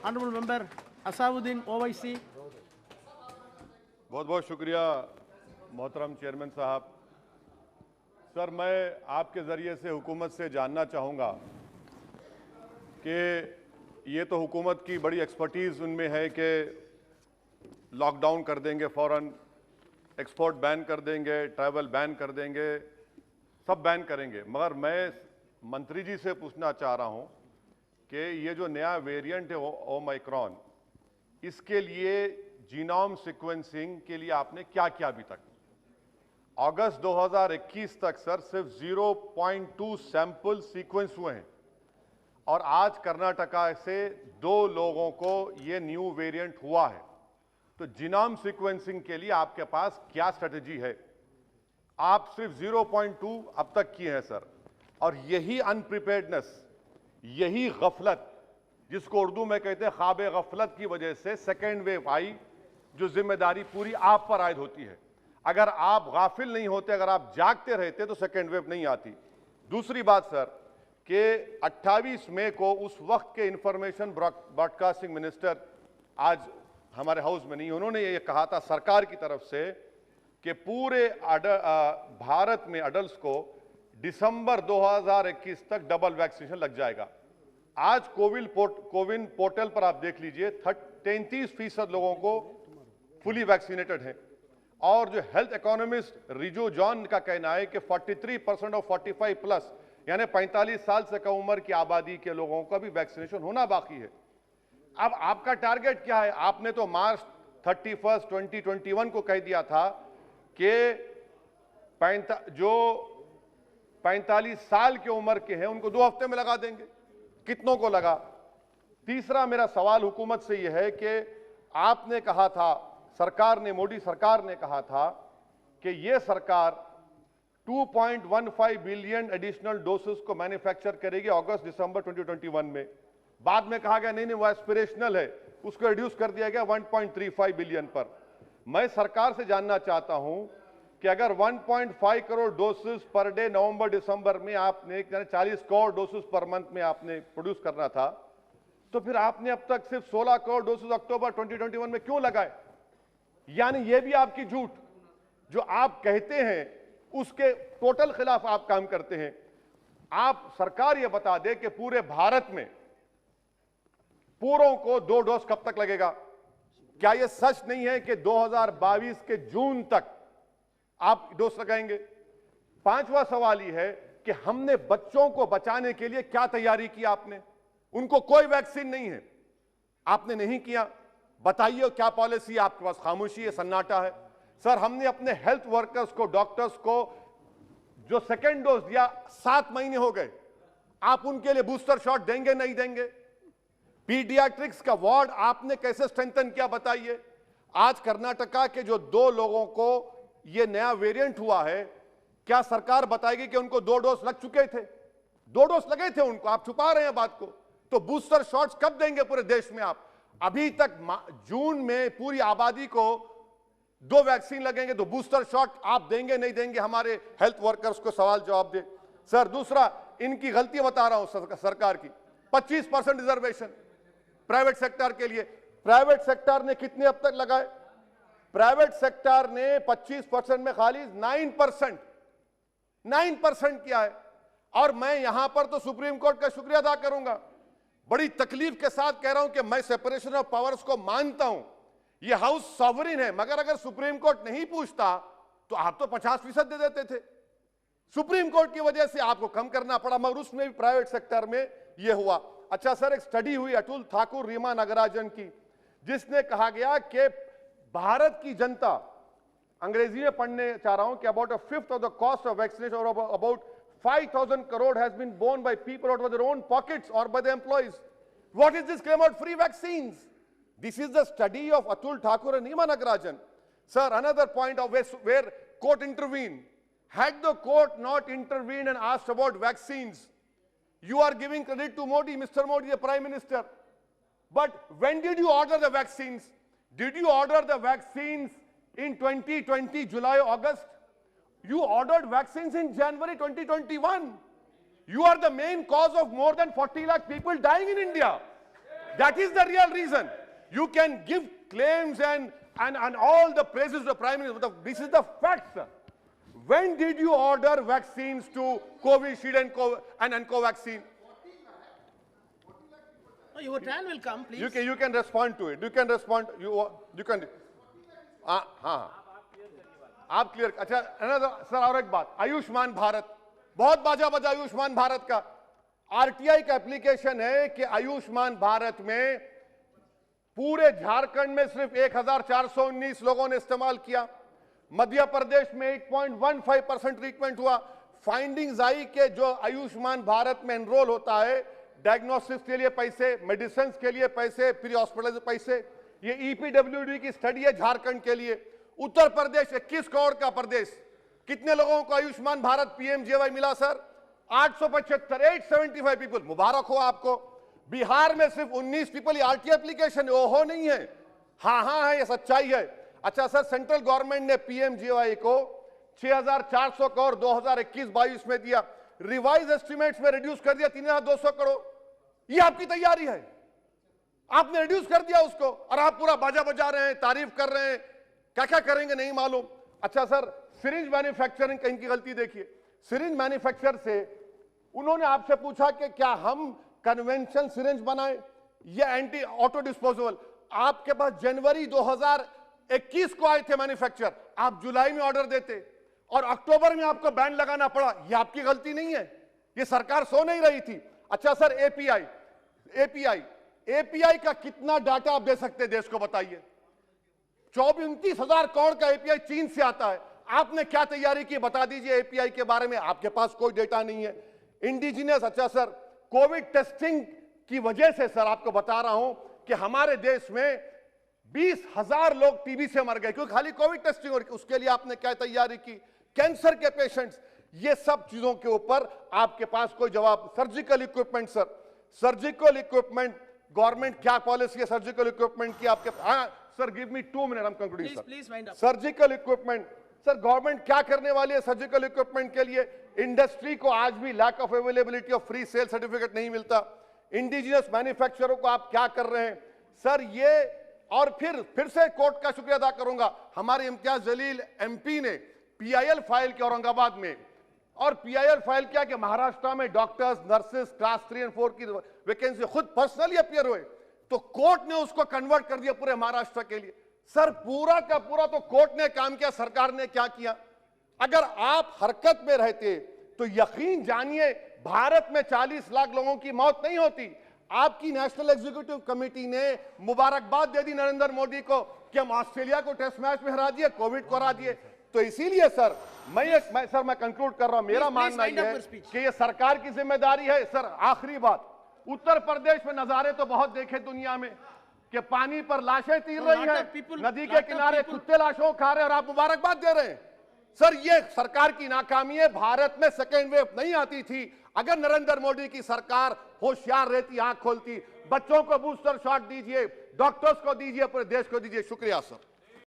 Honourable Member Asavuddin OIC. बहुत बहुत शुक्रिया मोहतरम चेयरमैन साहब। सर, मैं आपके ज़रिए से हुकूमत से जानना चाहूँगा कि ये तो हुकूमत की बड़ी एक्सपर्टीज़ उनमें है कि लॉकडाउन कर देंगे, फ़ौरन एक्सपोर्ट बैन कर देंगे, ट्रैवल बैन कर देंगे, सब बैन करेंगे। मगर मैं मंत्री जी से पूछना चाह रहा हूँ कि ये जो नया वेरिएंट है ओमाइक्रॉन, इसके लिए जीनोम सीक्वेंसिंग के लिए आपने क्या किया अभी तक? अगस्त 2021 तक सर सिर्फ 0.2 सैंपल सीक्वेंस हुए हैं और आज कर्नाटका से 2 लोगों को ये न्यू वेरिएंट हुआ है। तो जीनोम सीक्वेंसिंग के लिए आपके पास क्या स्ट्रेटजी है? आप सिर्फ 0.2 अब तक किए हैं सर, और यही अनप्रिपेयर्डनेस, यही गफलत, जिसको उर्दू में कहते हैं ख्वाब गफलत की वजह से सेकेंड वेव आई, जो जिम्मेदारी पूरी आप पर आयद होती है। अगर आप गाफिल नहीं होते, अगर आप जागते रहते तो सेकेंड वेव नहीं आती। दूसरी बात सर कि 28 मई को उस वक्त के इंफॉर्मेशन ब्रॉडकास्टिंग मिनिस्टर आज हमारे हाउस में नहीं, उन्होंने ये कहा था सरकार की तरफ से कि पूरे भारत में अडल्ट को दिसंबर 2021 तक डबल वैक्सीनेशन लग जाएगा। आज कोविन पोर्टल पर आप देख लीजिए 33% लोगों को फुली वैक्सीनेटेड हैं, और जो हेल्थ इकोनॉमिस्ट रिजू जॉन का कहना है कि 43% और 45 प्लस यानी 45 साल से कम उम्र की आबादी के लोगों का भी वैक्सीनेशन होना बाकी है। अब आपका टारगेट क्या है? आपने तो मार्च 31, 2021 को कह दिया था कि जो 45 साल की उम्र के हैं उनको 2 हफ्ते में लगा देंगे। कितनों को लगा? तीसरा मेरा सवाल हुकूमत से यह है कि आपने कहा था, सरकार ने, मोदी सरकार ने कहा था कि यह सरकार 2.15 बिलियन एडिशनल डोसेस को मैन्युफैक्चर करेगी अगस्त दिसंबर 2021 में। बाद में कहा गया नहीं वो एस्पिरेशनल है, उसको रिड्यूस कर दिया गया 1.35 बिलियन पर। मैं सरकार से जानना चाहता हूं कि अगर 1.5 करोड़ डोसेस पर डे नवंबर दिसंबर में आपने 40 करोड़ डोसेस पर मंथ में आपने प्रोड्यूस करना था, तो फिर आपने अब तक सिर्फ 16 करोड़ डोसेस अक्टूबर 2021 में क्यों लगाए? यानी यह भी आपकी झूठ, जो आप कहते हैं उसके टोटल खिलाफ आप काम करते हैं। आप सरकार यह बता दे कि पूरे भारत में पूरों को 2 डोज कब तक लगेगा? क्या यह सच नहीं है कि 2022 के जून तक आप डोज लगाएंगे? 5वां सवाल यह है कि हमने बच्चों को बचाने के लिए क्या तैयारी की आपने? उनको कोई वैक्सीन नहीं है, आपने नहीं किया। बताइए क्या पॉलिसी? आपके पास खामोशी है, सन्नाटा है। सर, हमने अपने हेल्थ वर्कर्स को, डॉक्टर्स को जो सेकेंड डोज दिया 7 महीने हो गए, आप उनके लिए बूस्टर शॉट देंगे नहीं देंगे? पीडियाट्रिक्स का वार्ड आपने कैसे स्ट्रेंथन किया बताइए? आज कर्नाटका के जो 2 लोगों को यह नया वेरिएंट हुआ है, क्या सरकार बताएगी कि उनको 2 डोज लग चुके थे? 2 डोज लगे थे उनको, आप छुपा रहे हैं बात को। तो बूस्टर शॉट्स कब देंगे पूरे देश में आप? अभी तक जून में पूरी आबादी को 2 वैक्सीन लगेंगे, तो बूस्टर शॉट आप देंगे नहीं देंगे? हमारे हेल्थ वर्कर्स को सवाल जवाब दे। सर, दूसरा, इनकी गलती बता रहा हूं सरकार की, 25% रिजर्वेशन प्राइवेट सेक्टर के लिए। प्राइवेट सेक्टर ने कितने अब तक लगाए? प्राइवेट सेक्टर ने 25% में खाली 9% किया है। और मैं यहां पर तो सुप्रीम कोर्ट का शुक्रिया अदा करूंगा, बड़ी तकलीफ के साथ कह रहा हूं कि मैं सेपरेशन ऑफ पावर्स को मानता हूं, यह हाउस सॉवरिन है, मगर अगर सुप्रीम कोर्ट नहीं पूछता तो आप तो 50% दे देते थे। सुप्रीम कोर्ट की वजह से आपको कम करना पड़ा, मगर उसमें भी प्राइवेट सेक्टर में यह हुआ। अच्छा सर, एक स्टडी हुई अतुल ठाकुर, रीमा नागराजन की, जिसने कहा गया कि भारत की जनता, अंग्रेजी में पढ़ने चाह रहा हूं, कि about a fifth of the cost of vaccination और about 5,000 crore has been borne by people out of their own pockets or by the employees. What is this claim about free vaccines? This is the study of Atul Thakur and Nima Nagarajan. Sir, another point of where court intervened. Had the court not intervened and asked about vaccines, you are giving credit to Modi, Mr. Modi, the Prime Minister. But when did you order the vaccines? Did you order the vaccines in 2020, July, August? You ordered vaccines in January 2021. You are the main cause of more than 40 lakh people dying in India. That is the real reason. You can give claims and all the praises to the Prime Minister, but this is the fact, sir. When did you order vaccines to Covishield and Covaxin? No, your turn will come, please. You can respond to it. You can respond. You can. हाँ आप clear. अच्छा sir और एक बात, आयुष्मान भारत बहुत बाजा बजा आयुष्मान भारत का. आरटीआई का एप्लीकेशन है कि आयुष्मान भारत में पूरे झारखंड में सिर्फ 1419 लोगों ने इस्तेमाल किया. मध्य प्रदेश में 8.15% ट्रीटमेंट हुआ. फाइंडिंग्स आई कि जो आयुष्मान भारत में एनरोल होता है, डायग्नोसिस के लिए पैसे, मेडिसिन के लिए पैसे, प्री हॉस्पिटल पैसे, ये ईपीडब्ल्यूडी की स्टडी है झारखंड के लिए. उत्तर प्रदेश 21 करोड़ का प्रदेश, कितने लोगों को आयुष्मान भारत पीएमजेवाई मिला सर? 875 पीपल. मुबारक हो आपको. बिहार में सिर्फ 19 पीपल. आरटी एप्लीकेशन ओहो नहीं है, हाँ है, ये सच्चाई है. अच्छा सर, सेंट्रल गवर्नमेंट ने पीएमजेवाई को 6400 करोड़ 2021-22 में दिया. रिवाइज एस्टिमेट्स में रिड्यूस कर दिया 3200 करोड़. ये आपकी तैयारी है, आपने रिड्यूस कर दिया उसको, और आप पूरा बाजा बजा रहे हैं, तारीफ कर रहे हैं. क्या क्या करेंगे नहीं मालूम. अच्छा सर, सिरिंज मैन्युफैक्चरिंग कहीं की गलती देखिए. सिरिंज मैन्युफैक्चर से उन्होंने आपसे पूछा कि क्या हम कन्वेंशन सिरिंज बनाएं या एंटी ऑटो डिस्पोजेबल. आपके पास जनवरी 2021 को आए थे मैन्युफैक्चर, आप जुलाई में ऑर्डर देते और अक्टूबर में आपको बैन लगाना पड़ा. यह आपकी गलती नहीं है, यह सरकार सो नहीं रही थी. अच्छा सर, एपीआई का कितना डाटा आप दे सकते हैं देश को, बताइए. 29,000 करोड़ का एपीआई चीन से आता है. आपने क्या तैयारी की, बता दीजिए एपीआई के बारे में. आपके पास कोई डेटा नहीं है. इंडिजिनियस. अच्छा सर, कोविड टेस्टिंग की वजह से सर आपको बता रहा हूं कि हमारे देश में 20,000 लोग टीबी से मर गए क्योंकि खाली कोविड टेस्टिंग हो रही. उसके लिए आपने क्या तैयारी की? कैंसर के पेशेंट्स, ये सब चीजों के ऊपर आपके पास कोई जवाब. Surgical equipment sir, surgical equipment government क्या पॉलिसी है सर्जिकल इक्विपमेंट की आपके? हाँ sir, give me 2 minute, I am concluding sir. Surgical equipment sir, government क्या करने वाली है सर्जिकल इक्विपमेंट के लिए? इंडस्ट्री को आज भी lack of availability of free sale certificate नहीं मिलता. इंडिजिनियस मैन्युफैक्चररों को आप क्या कर रहे हैं सर? ये और फिर से कोर्ट का शुक्रिया अदा करूंगा, हमारे इम्तियाज जलील एमपी ने पीआईएल फाइल किया औरंगाबाद में. और पीआईएल फाइल किया कि महाराष्ट्र में डॉक्टर्स, नर्सेस क्लास 3 और 4 की वैकेंसी खुद पर्सनली अपियर हुए, तो कोर्ट ने उसको कन्वर्ट कर दिया पूरे महाराष्ट्र के लिए. सर, पूरा का पूरा तो कोर्ट ने काम किया, सरकार ने क्या किया? अगर आप हरकत में रहते तो यकीन जानिए भारत में 40 लाख लोगों की मौत नहीं होती. आपकी नेशनल एग्जीक्यूटिव कमेटी ने मुबारकबाद दे दी नरेंद्र मोदी को कि हम ऑस्ट्रेलिया को टेस्ट मैच में हरा दिए, कोविड को हरा दिए. तो इसीलिए सर मैं कंक्लूड कर रहा हूं. मेरा मानना यह है कि यह सरकार की जिम्मेदारी है. सर, आखिरी बात, उत्तर प्रदेश में नजारे तो बहुत देखे दुनिया में कि पानी पर लाशें तीर रही हैं, नदी के किनारे कुत्ते लाशों खा रहे हैं और आप मुबारकबाद दे रहे हैं. सर, ये सरकार की नाकामी है. भारत में सेकेंड वेव नहीं आती थी. अगर नरेंद्र मोदी की सरकार होशियार रहती, आंख खोलती, बच्चों को बूस्टर शॉट दीजिए, डॉक्टर्स को दीजिए, पूरे देश को दीजिए. शुक्रिया सर.